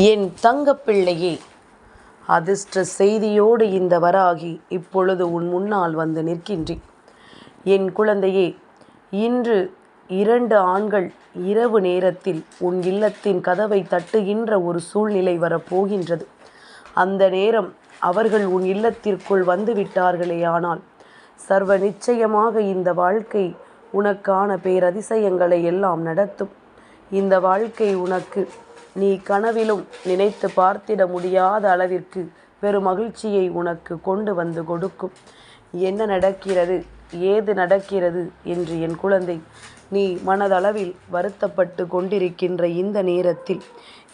என் தங்கப்பிள்ளையே, அதிர்ஷ்ட செய்தியோடு இந்த வராகி இப்பொழுது உன் முன்னால் வந்து நிற்கின்றேன். என் குழந்தையே, இன்று 2 ஆண்கள் இரவு நேரத்தில் உன் இல்லத்தின் கதவை தட்டுகின்ற ஒரு சூழ்நிலை வரப்போகின்றது. அந்த நேரம் அவர்கள் உன் இல்லத்திற்குள் வந்துவிட்டார்களே, ஆனால் சர்வ நிச்சயமாக இந்த வாழ்க்கை உனக்கான பேரதிசயங்களை எல்லாம் நடத்தும். இந்த வாழ்க்கை உனக்கு நீ கனவிலும் நினைத்து பார்த்திட முடியாத அளவிற்கு பெரும் மகிழ்ச்சியை உனக்கு கொண்டு வந்து கொடுக்கும். என்ன நடக்கிறது, ஏது நடக்கிறது என்று என் குழந்தை நீ மனதளவில் வருத்தப்பட்டு கொண்டிருக்கின்ற இந்த நேரத்தில்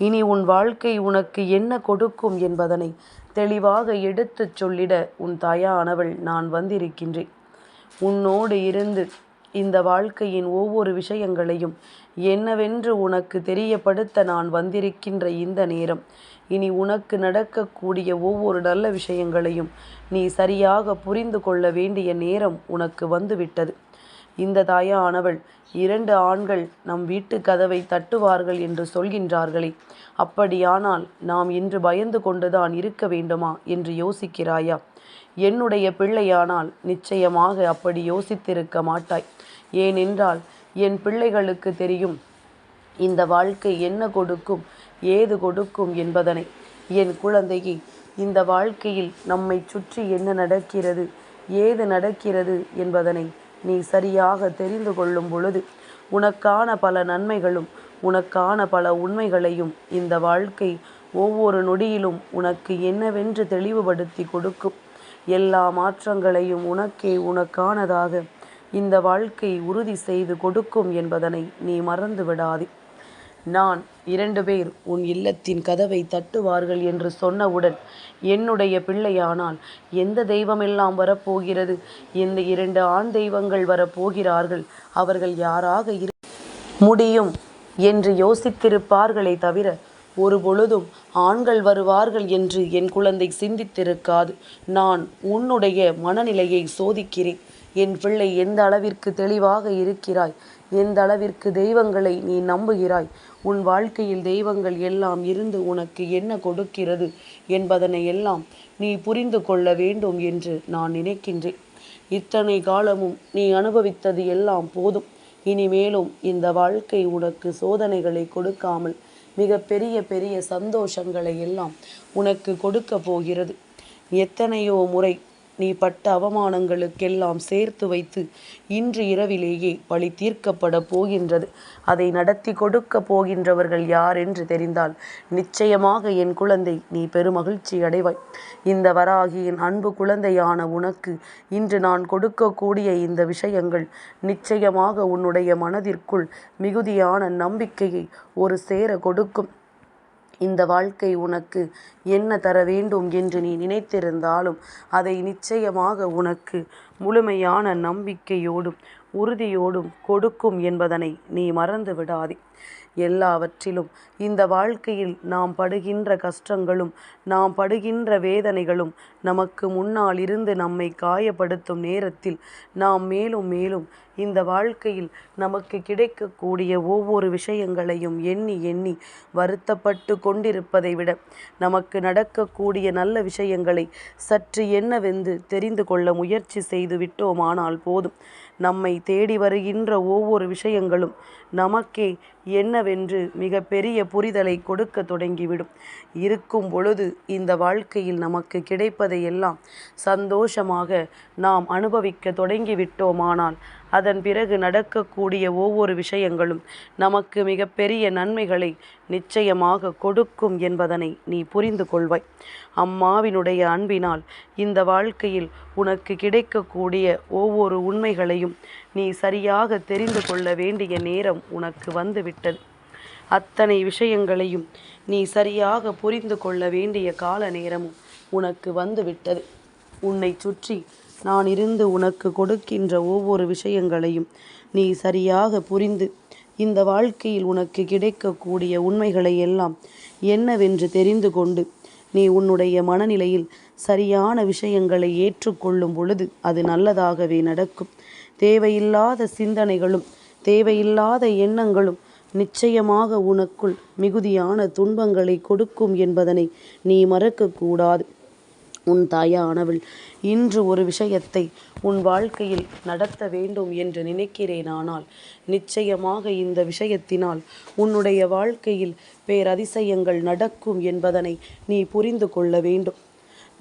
இனி உன் வாழ்க்கை உனக்கு என்ன கொடுக்கும் என்பதனை தெளிவாக எடுத்துச் சொல்லிட உன் தாயானவள் நான் வந்திருக்கின்றேன். உன்னோடு இருந்து இந்த வாழ்க்கையின் ஒவ்வொரு விஷயங்களையும் என்னவென்று உனக்கு தெரியப்படுத்த நான் வந்திருக்கின்ற இந்த நேரம், இனி உனக்கு நடக்கக்கூடிய ஒவ்வொரு நல்ல விஷயங்களையும் நீ சரியாக புரிந்து கொள்ள வேண்டிய நேரம் உனக்கு வந்துவிட்டது. இந்த தாயானவள் 2 ஆண்கள் நம் வீட்டு கதவை தட்டுவார்கள் என்று சொல்கின்றார்களே, அப்படியானால் நாம் இன்று பயந்து கொண்டுதான் இருக்க வேண்டுமா என்று யோசிக்கிறாயா? என்னுடைய பிள்ளையானால் நிச்சயமாக அப்படி யோசித்திருக்க மாட்டாய். ஏனென்றால் என் பிள்ளைகளுக்கு தெரியும் இந்த வாழ்க்கை என்ன கொடுக்கும், ஏது கொடுக்கும் என்பதனை. என் குழந்தையே, இந்த வாழ்க்கையில் நம்மை சுற்றி என்ன நடக்கிறது, ஏது நடக்கிறது என்பதனை நீ சரியாக தெரிந்து கொள்ளும் பொழுது உனக்கான பல நன்மைகளும் உனக்கான பல உண்மைகளையும் இந்த வாழ்க்கை ஒவ்வொரு நொடியிலும் உனக்கு என்னவென்று தெளிவுபடுத்தி கொடுக்கும். எல்லா மாற்றங்களையும் உனக்கானதாக இந்த வாழ்க்கை உறுதி செய்து கொடுக்கும் என்பதனை நீ மறந்து விடாதே. நான் 2 பேர் உன் இல்லத்தின் கதவை தட்டுவார்கள் என்று சொன்னவுடன் என்னுடைய பிள்ளையானால் எந்த தெய்வமெல்லாம் வரப்போகிறது, இந்த 2 ஆண் தெய்வங்கள் வரப்போகிறார்கள், அவர்கள் யாராக முடியும் என்று யோசித்திருப்பார்களே தவிர ஒருபொழுதும் ஆண்கள் வருவார்கள் என்று என் குழந்தை சிந்தித்திருக்காது. நான் உன்னுடைய மனநிலையை சோதிக்கிறேன். என் பிள்ளை எந்த அளவிற்கு தெளிவாக இருக்கிறாய், எந்த அளவிற்கு தெய்வங்களை நீ நம்புகிறாய், உன் வாழ்க்கையில் தெய்வங்கள் எல்லாம் இருந்து உனக்கு என்ன கொடுக்கிறது என்பதனை எல்லாம் நீ புரிந்து கொள்ள வேண்டும் என்று நான் நினைக்கின்றேன். இத்தனை காலமும் நீ அனுபவித்தது எல்லாம் போதும். இனிமேலும் இந்த வாழ்க்கை உனக்கு சோதனைகளை கொடுக்காமல் மிக பெரிய சந்தோஷங்களை எல்லாம் உனக்கு கொடுக்க போகிறது. எத்தனையோ முறை நீ பட்ட அவமானங்களுக்கெல்லாம் சேர்த்து வைத்து இன்று இரவிலேயே பழி தீர்க்கப்பட போகின்றது. அதை நடத்தி கொடுக்க போகின்றவர்கள் யார் என்று தெரிந்தால் நிச்சயமாக என் குழந்தை நீ பெருமகிழ்ச்சி அடைவாய். இந்த வராகியின் அன்பு குழந்தையான உனக்கு இன்று நான் கொடுக்கக்கூடிய இந்த விஷயங்கள் நிச்சயமாக உன்னுடைய மனதிற்குள் மிகுதியான நம்பிக்கையை ஒரு சேர கொடுக்கும். இந்த வாழ்க்கை உனக்கு என்ன தர வேண்டும் என்று நீ நினைத்திருந்தாலும் அதை நிச்சயமாக உனக்கு முழுமையான நம்பிக்கையோடும் உறுதியோடும் கொடுக்கும் என்பதனை நீ மறந்து விடாதே. எல்லாவற்றிலும் இந்த வாழ்க்கையில் நாம் படுகின்ற கஷ்டங்களும் நாம் படுகின்ற வேதனைகளும் நமக்கு முன்னால் இருந்து நம்மை காயப்படுத்தும் நேரத்தில் நாம் மேலும் மேலும் இந்த வாழ்க்கையில் நமக்கு கிடைக்கக்கூடிய ஒவ்வொரு விஷயங்களையும் எண்ணி எண்ணி வருத்தப்பட்டு கொண்டிருப்பதை விட நமக்கு நடக்கக்கூடிய நல்ல விஷயங்களை சற்று என்னவென்று தெரிந்து கொள்ள முயற்சி செய்து விட்டோமானால் போதும். நம்மை தேடி வருகின்ற ஒவ்வொரு விஷயங்களும் நமக்கே என்னவென்று மிக பெரிய புரிதலை கொடுக்க தொடங்கிவிடும். இருக்கும் பொழுது இந்த வாழ்க்கையில் நமக்கு கிடைப்பதையெல்லாம் சந்தோஷமாக நாம் அனுபவிக்க தொடங்கிவிட்டோமானால் அதன் பிறகு நடக்கக்கூடிய ஒவ்வொரு விஷயங்களும் நமக்கு மிக பெரிய நன்மைகளை நிச்சயமாக கொடுக்கும் என்பதனை நீ புரிந்து கொள்வாய். அம்மாவினுடைய அன்பினால் இந்த வாழ்க்கையில் உனக்கு கிடைக்கக்கூடிய ஒவ்வொரு உண்மைகளையும் நீ சரியாக தெரிந்து கொள்ள வேண்டிய நேரம் உனக்கு வந்துவிட்டது. அத்தனை விஷயங்களையும் நீ சரியாக புரிந்து கொள்ள வேண்டிய கால நேரமும் உனக்கு வந்துவிட்டது. உன்னை சுற்றி நான் இருந்து உனக்கு கொடுக்கின்ற ஒவ்வொரு விஷயங்களையும் நீ சரியாக புரிந்து இந்த வாழ்க்கையில் உனக்கு கிடைக்கக்கூடிய உண்மைகளை எல்லாம் என்னவென்று தெரிந்து கொண்டு நீ உன்னுடைய மனநிலையில் சரியான விஷயங்களை ஏற்றுக்கொள்ளும் பொழுது அது நல்லதாகவே நடக்கும். தேவையில்லாத சிந்தனைகளும் தேவையில்லாத எண்ணங்களும் நிச்சயமாக உனக்குள் மிகுதியான துன்பங்களை கொடுக்கும் என்பதனை நீ மறக்கக்கூடாது. உன் தாயானவள் இன்று ஒரு விஷயத்தை உன் வாழ்க்கையில் நடத்த வேண்டும் என்று நினைக்கிறேனானால் நிச்சயமாக இந்த விஷயத்தினால் உன்னுடைய வாழ்க்கையில் பேரதிசயங்கள் நடக்கும் என்பதனை நீ புரிந்து கொள்ள வேண்டும்.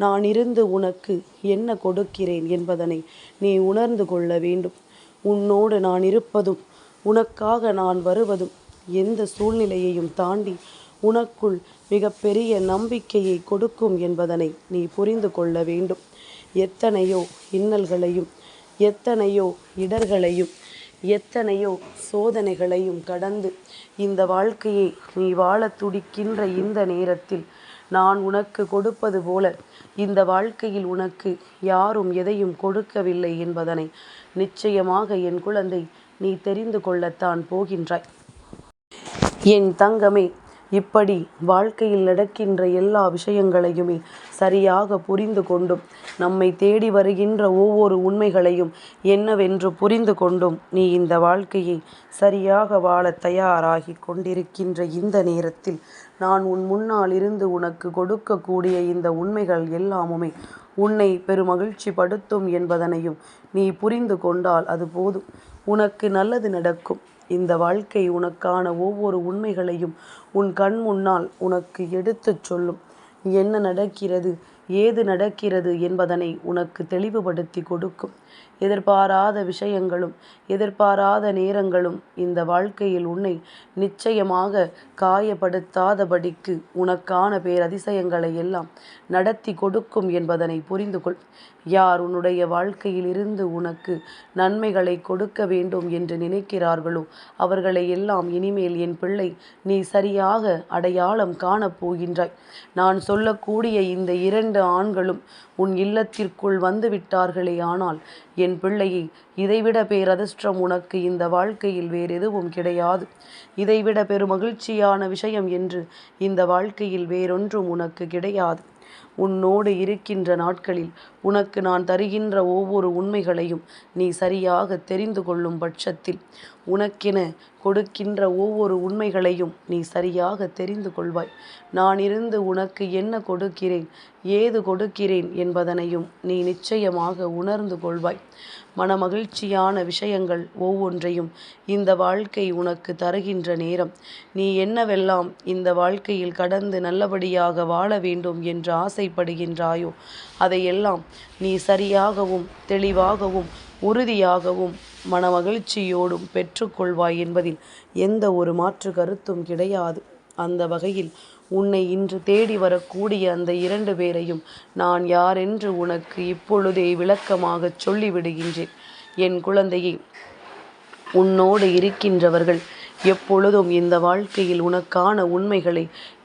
நான் இருந்து உனக்கு என்ன கொடுக்கிறேன் என்பதனை நீ உணர்ந்து கொள்ள வேண்டும். உன்னோடு நான் இருப்பதும் உனக்காக நான் வருவதும் எந்த சூழ்நிலையையும் தாண்டி உனக்குள் மிகப்பெரிய நம்பிக்கையை கொடுக்கும் என்பதனை நீ புரிந்து கொள்ள வேண்டும். எத்தனையோ இன்னல்களையும் எத்தனையோ இடர்களையும் எத்தனையோ சோதனைகளையும் கடந்து இந்த வாழ்க்கையை நீ வாழ துடிக்கின்ற இந்த நேரத்தில் நான் உனக்கு கொடுப்பது போல இந்த வாழ்க்கையில் உனக்கு யாரும் எதையும் கொடுக்கவில்லை என்பதனை நிச்சயமாக என் குழந்தை நீ தெரிந்து கொள்ளத்தான் போகின்றாய். என் தங்கமே, இப்படி வாழ்க்கையில் நடக்கின்ற எல்லா விஷயங்களையுமே சரியாக புரிந்து கொண்டும் நம்மை தேடி வருகின்ற ஒவ்வொரு உண்மைகளையும் என்னவென்று புரிந்து கொண்டும் நீ இந்த வாழ்க்கையை சரியாக வாழ தயாராகி கொண்டிருக்கின்ற இந்த நேரத்தில் நான் உன் முன்னால் இருந்து உனக்கு கொடுக்கக்கூடிய இந்த உண்மைகள் எல்லாமுமே உன்னை பெருமகிழ்ச்சி படுத்தும் என்பதனையும் நீ புரிந்து கொண்டால் அது போதும். உனக்கு நல்லது நடக்கும். இந்த வாழ்க்கை உனக்கான ஒவ்வொரு உண்மைகளையும் உன் கண் முன்னால் உனக்கு எடுத்துச் சொல்லும். என்ன நடக்கிறது, ஏது நடக்கிறது என்பதனை உனக்கு தெளிவுபடுத்தி கொடுக்கும். எதிர்பாராத விஷயங்களும் எதிர்பாராத நேரங்களும் இந்த வாழ்க்கையில் உன்னை நிச்சயமாக காயப்படுத்தாதபடிக்கு உனக்கான பேரதிசயங்களை எல்லாம் நடத்தி கொடுக்கும் என்பதனை புரிந்து கொள். யார் உன்னுடைய வாழ்க்கையில் இருந்து உனக்கு நன்மைகளை கொடுக்க வேண்டும் என்று நினைக்கிறார்களோ அவர்களை எல்லாம் இனிமேல் என் பிள்ளை நீ சரியாக அடையாளம் காணப்போகின்றாய். நான் சொல்லக்கூடிய இந்த 2 ஆண்களும் உன் இல்லத்திற்குள் வந்து விட்டார்களே, ஆனால் என் பிள்ளையை இதைவிட பேரதிர்ஷ்டம் உனக்கு இந்த வாழ்க்கையில் வேறெதுவும் கிடையாது. இதைவிட பெருமகிழ்ச்சியான விஷயம் என்று இந்த வாழ்க்கையில் வேறொன்றும் உனக்கு கிடையாது. உன்னோடு இருக்கின்ற நாட்களில் உனக்கு நான் தருகின்ற ஒவ்வொரு உண்மைகளையும் நீ சரியாக தெரிந்து கொள்ளும் பட்சத்தில் உனக்கென கொடுக்கின்ற ஒவ்வொரு உண்மைகளையும் நீ சரியாக தெரிந்து கொள்வாய். நான் இருந்து உனக்கு என்ன கொடுக்கிறேன், ஏது கொடுக்கிறேன் என்பதனையும் நீ நிச்சயமாக உணர்ந்து கொள்வாய். மனமகிழ்ச்சியான விஷயங்கள் ஒவ்வொன்றையும் இந்த வாழ்க்கை உனக்கு தருகின்ற நேரம் நீ என்னவெல்லாம் இந்த வாழ்க்கையில் கடந்து நல்லபடியாக வாழ வேண்டும் என்று ஆசைப்படுகின்றாயோ அதையெல்லாம் நீ சரியாகவும் தெளிவாகவும் உறுதியாகவும் மனமகிழ்ச்சியோடும் பெற்றுக்கொள்வாய் என்பதில் எந்த ஒரு மாற்று கருத்தும் கிடையாது. அந்த வகையில் உன்னை இன்று தேடி வரக்கூடிய அந்த 2 பேரையும் நான் யாரென்று உனக்கு இப்பொழுதே விளக்கமாக சொல்லிவிடுகின்றேன். என் குழந்தையே, உன்னோடு இருக்கின்றவர்கள் எப்பொழுதும் இந்த வாழ்க்கையில் உனக்கான உண்மைகளை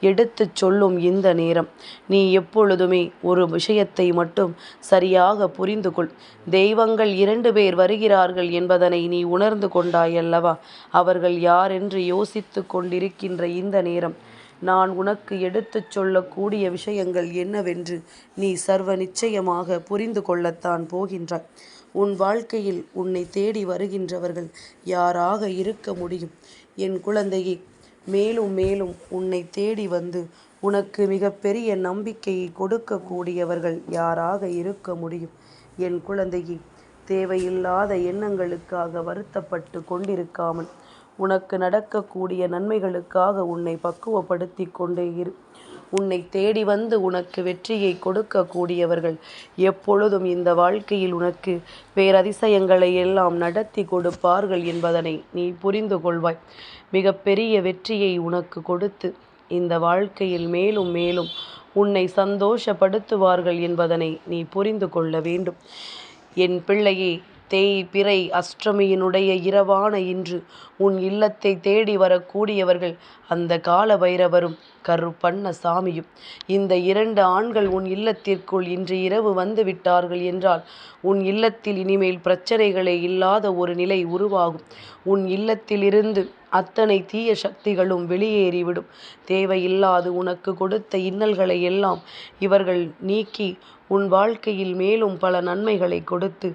எடுத்துச் சொல்லும் இந்த நேரம் நீ எப்பொழுதுமே ஒரு விஷயத்தை மட்டும் சரியாக புரிந்து கொள். தெய்வங்கள் 2 பேர் வருகிறார்கள் என்பதனை நீ உணர்ந்து கொண்டாயல்லவா? அவர்கள் யாரென்று யோசித்து கொண்டிருக்கின்ற இந்த நேரம் நான் உனக்கு எடுத்துச் சொல்லக்கூடிய விஷயங்கள் என்னவென்று நீ சர்வ நிச்சயமாக புரிந்து கொள்ளத்தான் போகின்றாய். உன் வாழ்க்கையில் உன்னை தேடி வருகின்றவர்கள் யாராக இருக்க முடியும்? என் குழந்தையே, மேலும் மேலும் உன்னை தேடி வந்து உனக்கு மிகப்பெரிய நம்பிக்கையை கொடுக்கக்கூடியவர்கள் யாராக இருக்க முடியும்? என் குழந்தையே, தேவையில்லாத எண்ணங்களுக்காக வருத்தப்பட்டு கொண்டிருக்காமல் உனக்கு நடக்கக்கூடிய நன்மைகளுக்காக உன்னை பக்குவப்படுத்தி கொண்டே இரு. உன்னை தேடி வந்து உனக்கு வெற்றியை கொடுக்கக்கூடியவர்கள் எப்பொழுதும் இந்த வாழ்க்கையில் உனக்கு பேரதிசயங்களை எல்லாம் நடத்தி கொடுப்பார்கள் என்பதனை நீ புரிந்து கொள்வாய். மிகப்பெரிய வெற்றியை உனக்கு கொடுத்து இந்த வாழ்க்கையில் மேலும் மேலும் உன்னை சந்தோஷப்படுத்துவார்கள் என்பதனை நீ புரிந்து கொள்ள வேண்டும். என் பிள்ளையே, தேய்பிறை அஷ்டமியினுடைய இரவான இன்று உன் இல்லத்தை தேடி வரக்கூடியவர்கள் அந்த கால பைரவரும் கருப்பண்ண சாமியும். இந்த 2 ஆண்கள் உன் இல்லத்திற்குள் இன்று இரவு வந்து விட்டார்கள் என்றால் உன் இல்லத்தில் இனிமேல் பிரச்சனைகளே இல்லாத ஒரு நிலை உருவாகும். உன் இல்லத்திலிருந்து அத்தனை தீய சக்திகளும் வெளியேறிவிடும். தேவையில்லாது உனக்கு கொடுத்த இன்னல்களை எல்லாம் இவர்கள் நீக்கி உன் வாழ்க்கையில் மேலும் பல நன்மைகளை கொடுத்து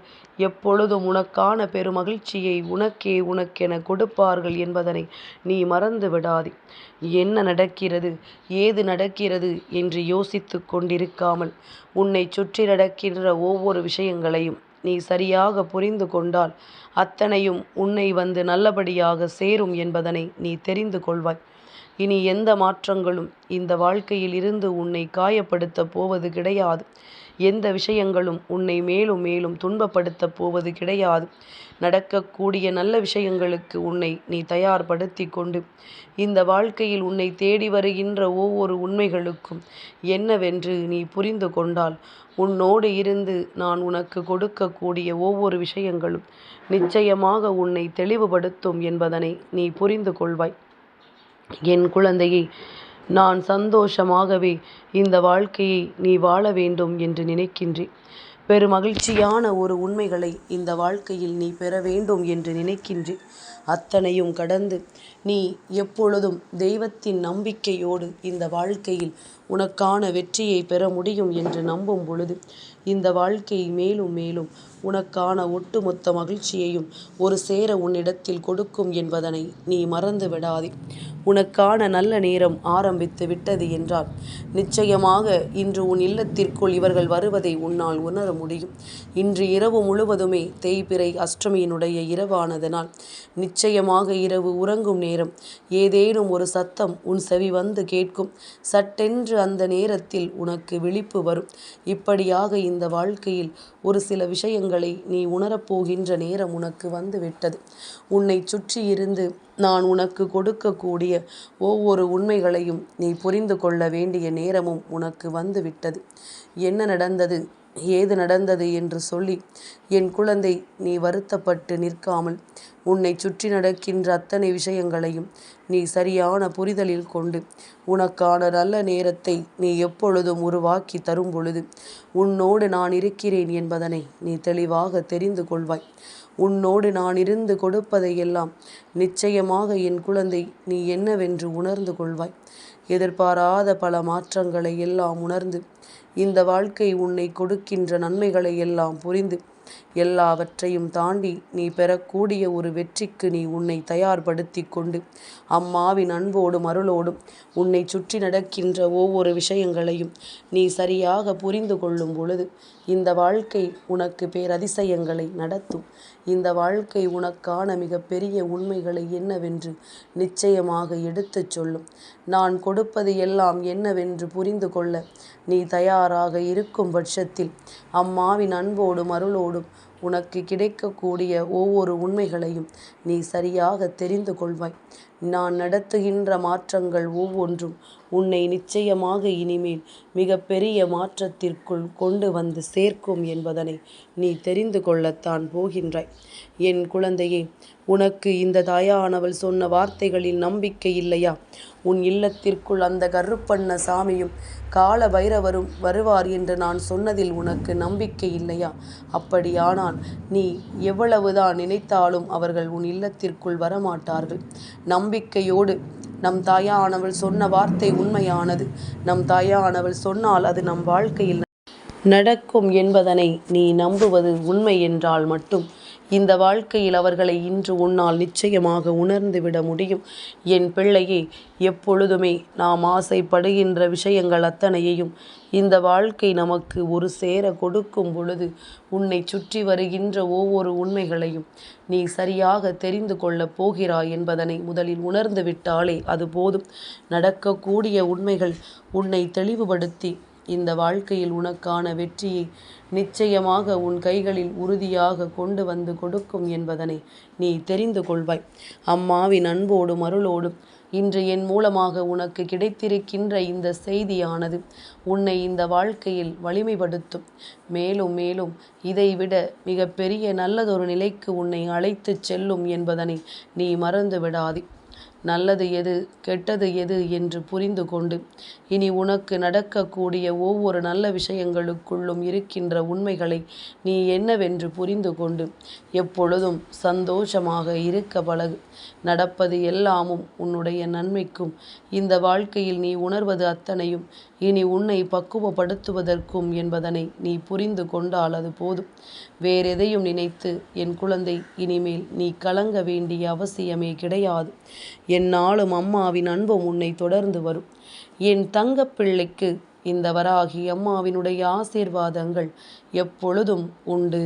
எப்பொழுதும் உனக்கான பெருமகிழ்ச்சியை உனக்கென கொடுப்பார்கள் என்பதனை நீ மறந்து விடாதே. என்ன நடக்கிறது, ஏது நடக்கிறது என்று யோசித்து கொண்டிருக்காமல் உன்னை சுற்றி நடக்கின்ற ஒவ்வொரு விஷயங்களையும் நீ சரியாக புரிந்து கொண்டால் அத்தனையும் உன்னை வந்து நல்லபடியாக சேரும் என்பதனை நீ தெரிந்து கொள்வாய். இனி எந்த மாற்றங்களும் இந்த வாழ்க்கையில் இருந்து உன்னை காயப்படுத்தப் போவது கிடையாது. எந்த விஷயங்களும் உன்னை மேலும் மேலும் துன்பப்படுத்தப் போவது கிடையாது. நடக்கக்கூடிய நல்ல விஷயங்களுக்கு உன்னை நீ தயார்படுத்தி கொண்டு இந்த வாழ்க்கையில் உன்னை தேடி வருகின்ற ஒவ்வொரு உண்மைகளுக்கும் என்னவென்று நீ புரிந்து கொண்டால் உன்னோடு இருந்து நான் உனக்கு கொடுக்கக்கூடிய ஒவ்வொரு விஷயங்களும் நிச்சயமாக உன்னை தெளிவுபடுத்தும் என்பதனை நீ புரிந்து கொள்வாய். என் குழந்தையை, நான் சந்தோஷமாகவே இந்த வாழ்க்கையை நீ வாழ வேண்டும் என்று நினைக்கின்றேன். பெருமகிழ்ச்சியான ஒரு உண்மைகளை இந்த வாழ்க்கையில் நீ பெற வேண்டும் என்று நினைக்கின்றேன். அத்தனையும் கடந்து நீ எப்பொழுதும் தெய்வத்தின் நம்பிக்கையோடு இந்த வாழ்க்கையில் உனக்கான வெற்றியை பெற முடியும் என்று நம்பும் பொழுது இந்த வாழ்க்கை மேலும் மேலும் உனக்கான ஒட்டுமொத்த மகிழ்ச்சியையும் ஒரு சேர உன்னிடத்தில் கொடுக்கும் என்பதனை நீ மறந்து விடாதே. உனக்கான நல்ல நேரம் ஆரம்பித்து விட்டது என்றால் நிச்சயமாக இன்று உன் இல்லத்திற்குள் இவர்கள் வருவதை உன்னால் உணர முடியும். இன்று இரவு முழுவதுமே தேய்பிறை அஷ்டமியினுடைய இரவானதனால் நிச்சயமாக இரவு உறங்கும் நேரம் ஏதேனும் ஒரு சத்தம் உன் செவி வந்து கேட்கும். சட்டென்று அந்த நேரத்தில் உனக்கு விழிப்பு வரும். இப்படியாக இந்த வாழ்க்கையில் ஒரு சில விஷயங்களை நீ உணரப்போகின்ற நேரம் உனக்கு வந்து விட்டது. உன்னை சுற்றி இருந்து நான் உனக்கு கொடுக்கக்கூடிய ஒவ்வொரு உண்மைகளையும் நீ புரிந்து கொள்ள வேண்டிய நேரமும் உனக்கு வந்து விட்டது. என்ன நடந்தது, ஏது நடந்தது என்று சொல்லி என் குழந்தை நீ வருத்தப்பட்டு நிற்காமல் உன்னை சுற்றி நடக்கின்ற அத்தனை விஷயங்களையும் நீ சரியான புரிதலில் கொண்டு உனக்கான நல்ல நேரத்தை நீ எப்பொழுதும் உருவாக்கி தரும் பொழுது உன்னோடு நான் இருக்கிறேன் என்பதனை நீ தெளிவாக தெரிந்து கொள்வாய். உன்னோடு நான் இருந்து கொடுப்பதையெல்லாம் நிச்சயமாக என் குழந்தை நீ என்னவென்று உணர்ந்து கொள்வாய். எதிர்பாராத பல மாற்றங்களை எல்லாம் உணர்ந்து இந்த வாழ்க்கை உன்னை கொடுக்கின்ற நன்மைகளை எல்லாம் புரிந்து எல்லாவற்றையும் தாண்டி நீ பெறக்கூடிய ஒரு வெற்றிக்கு நீ உன்னை தயார்படுத்தி கொண்டு அம்மாவின் அன்போடும் அருளோடும் உன்னை சுற்றி நடக்கின்ற ஒவ்வொரு விஷயங்களையும் நீ சரியாக புரிந்து கொள்ளும் பொழுது இந்த வாழ்க்கை உனக்கு பேரதிசயங்களை நடத்தும். இந்த வாழ்க்கை உனக்கான மிகப்பெரிய உண்மைகளை என்னவென்று நிச்சயமாக எடுத்துச் சொல்லும். நான் கொடுப்பது எல்லாம் என்னவென்று புரிந்து கொள்ள நீ தயாராக இருக்கும் பட்சத்தில் அம்மாவின் அன்போடும் அருளோடும் உனக்கு கிடைக்கக்கூடிய ஒவ்வொரு உண்மைகளையும் நீ சரியாக தெரிந்து கொள்வாய். நான் நடத்துகின்ற மாற்றங்கள் ஒவ்வொன்றும் உன்னை நிச்சயமாக இனிமேல் மிகப்பெரிய மாற்றத்திற்குள் கொண்டு வந்து சேர்க்கும் என்பதனை நீ தெரிந்து கொள்ளத்தான் போகின்றாய். என் குழந்தையே, உனக்கு இந்த தாயானவள் சொன்ன வார்த்தைகளில் நம்பிக்கை இல்லையா? உன் இல்லத்திற்குள் அந்த கருப்பண்ண சாமியும் கால பைரவரும் வருவார் என்று நான் சொன்னதில் உனக்கு நம்பிக்கை இல்லையா? அப்படியானால் நீ எவ்வளவுதான் நினைத்தாலும் அவர்கள் உன் இல்லத்திற்குள் வரமாட்டார்கள். நம்பிக்கையோடு நம் தாயானவள் சொன்ன வார்த்தை உண்மையானது. நம் தாயானவள் சொன்னால் அது நம் வாழ்க்கையில் நடக்கும் என்பதனை நீ நம்புவது உண்மை என்றால் மட்டும் இந்த வாழ்க்கையில் அவர்களை இன்று உன்னால் நிச்சயமாக உணர்ந்துவிட முடியும். என் பிள்ளையே, எப்பொழுதுமே நாம் ஆசைப்படுகின்ற விஷயங்கள் அத்தனையையும் இந்த வாழ்க்கை நமக்கு ஒரு சேர கொடுக்கும் பொழுது உன்னை சுற்றி வருகின்ற ஒவ்வொரு உண்மைகளையும் நீ சரியாக தெரிந்து கொள்ளப் போகிறாய் என்பதனை முதலில் உணர்ந்து விட்டாலே அது போதும். நடக்கக்கூடிய உண்மைகள் உன்னை தெளிவுபடுத்தி இந்த வாழ்க்கையில் உனக்கான வெற்றியை நிச்சயமாக உன் கைகளில் உறுதியாக கொண்டு வந்து கொடுக்கும் என்பதனை நீ தெரிந்து கொள்வாய். அம்மாவின் அன்போடும் அருளோடும் இன்று என் மூலமாக உனக்கு கிடைத்திருக்கின்ற இந்த செய்தியானது உன்னை இந்த வாழ்க்கையில் வலிமைப்படுத்தும். மேலும் மேலும் இதைவிட மிகப்பெரிய நல்லதொரு நிலைக்கு உன்னை அழைத்து செல்லும் என்பதனை நீ மறந்து விடாதே. நல்லது எது கெட்டது எது என்று புரிந்து கொண்டு இனி உனக்கு நடக்கக்கூடிய ஒவ்வொரு நல்ல விஷயங்களுக்குள்ளும் இருக்கின்ற உண்மைகளை நீ என்னவென்று புரிந்து கொண்டு எப்பொழுதும் சந்தோஷமாக இருக்க பழகு. நடப்பது எல்லாமும் உன்னுடைய நன்மைக்கும். இந்த வாழ்க்கையில் நீ உணர்வது அத்தனையும் இனி உன்னை பக்குவப்படுத்துவதற்கும் என்பதனை நீ புரிந்து கொண்டால் அது போதும். வேறெதையும் நினைத்து என் குழந்தை இனிமேல் நீ கலங்க வேண்டிய அவசியமே கிடையாது. எந்நாளும் அம்மாவின் அன்பும் உன்னை தொடர்ந்து வரும். என் தங்கப்பிள்ளைக்கு இந்த வராகி அம்மாவினுடைய ஆசீர்வாதங்கள் எப்பொழுதும் உண்டு.